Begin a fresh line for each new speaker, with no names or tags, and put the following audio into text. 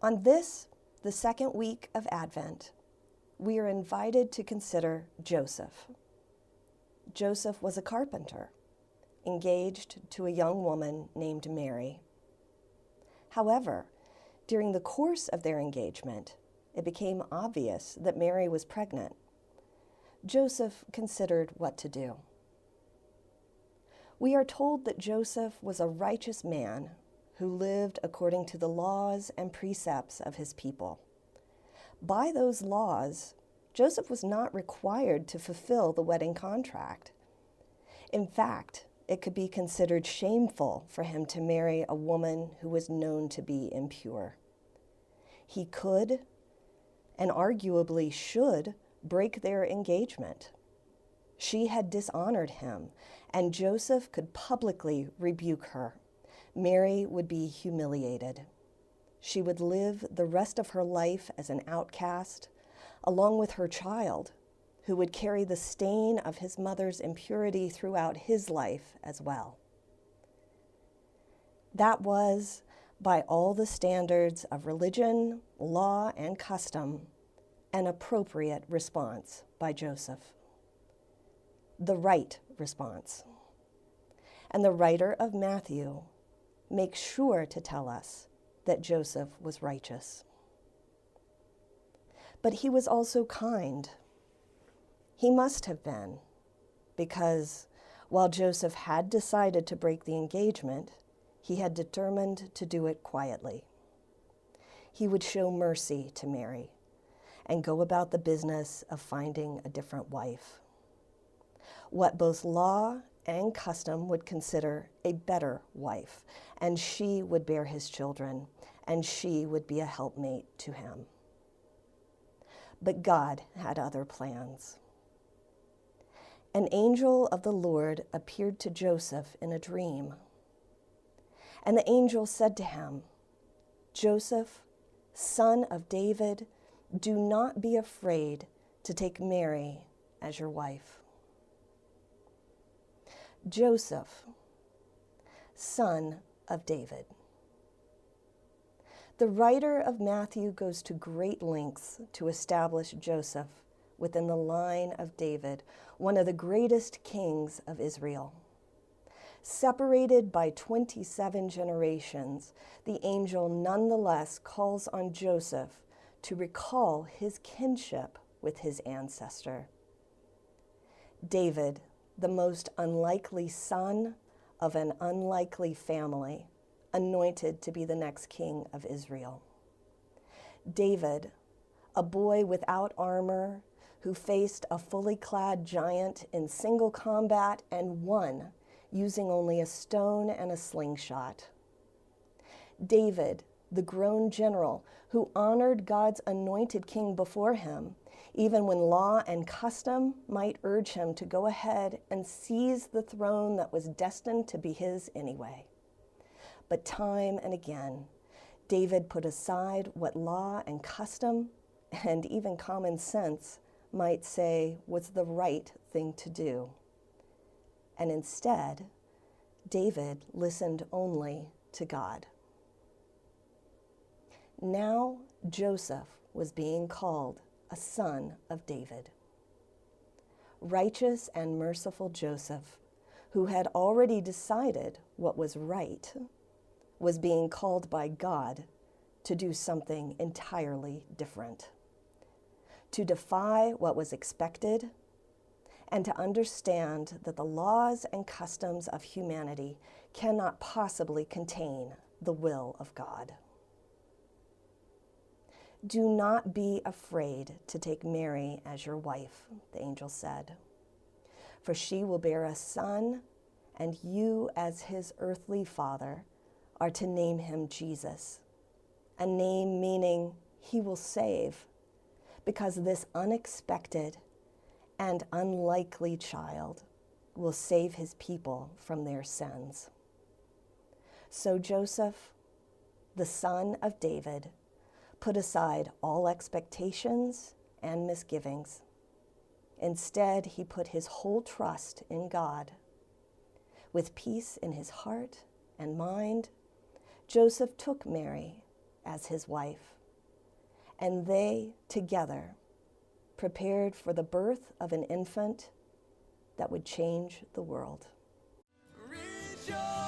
On this, the second week of Advent, we are invited to consider Joseph. Joseph was a carpenter, engaged to a young woman named Mary. However, during the course of their engagement, it became obvious that Mary was pregnant. Joseph considered what to do. We are told that Joseph was a righteous man who lived according to the laws and precepts of his people. By those laws, Joseph was not required to fulfill the wedding contract. In fact, it could be considered shameful for him to marry a woman who was known to be impure. He could, and arguably should, break their engagement. She had dishonored him, and Joseph could publicly rebuke her. Mary would be humiliated. She would live the rest of her life as an outcast, along with her child, who would carry the stain of his mother's impurity throughout his life as well. That was, by all the standards of religion, law, and custom, an appropriate response by Joseph. The right response. And the writer of Matthew makes sure to tell us that Joseph was righteous. But he was also kind. He must have been, because while Joseph had decided to break the engagement, he had determined to do it quietly. He would show mercy to Mary and go about the business of finding a different wife. What both law and custom would consider a better wife, and she would bear his children, and she would be a helpmate to him. But God had other plans. An angel of the Lord appeared to Joseph in a dream. And the angel said to him, "Joseph, son of David, do not be afraid to take Mary as your wife." Joseph, son of David. The writer of Matthew goes to great lengths to establish Joseph within the line of David, one of the greatest kings of Israel. Separated by 27 generations, the angel nonetheless calls on Joseph to recall his kinship with his ancestor. David, the most unlikely son of an unlikely family, anointed to be the next king of Israel. David, a boy without armor, who faced a fully clad giant in single combat and won, using only a stone and a slingshot. David, the grown general, who honored God's anointed king before him, even when law and custom might urge him to go ahead and seize the throne that was destined to be his anyway. But time and again, David put aside what law and custom, and even common sense, might say was the right thing to do. And instead, David listened only to God. Now Joseph was being called a son of David. Righteous and merciful Joseph, who had already decided what was right, was being called by God to do something entirely different. To defy what was expected, and to understand that the laws and customs of humanity cannot possibly contain the will of God. "Do not be afraid to take Mary as your wife," the angel said, "for she will bear a son, and you as his earthly father are to name him Jesus, a name meaning he will save, because this unexpected and unlikely child will save his people from their sins." So Joseph, the son of David, put aside all expectations and misgivings. Instead, he put his whole trust in God. With peace in his heart and mind, Joseph took Mary as his wife, and they together prepared for the birth of an infant that would change the world.
Rejoice.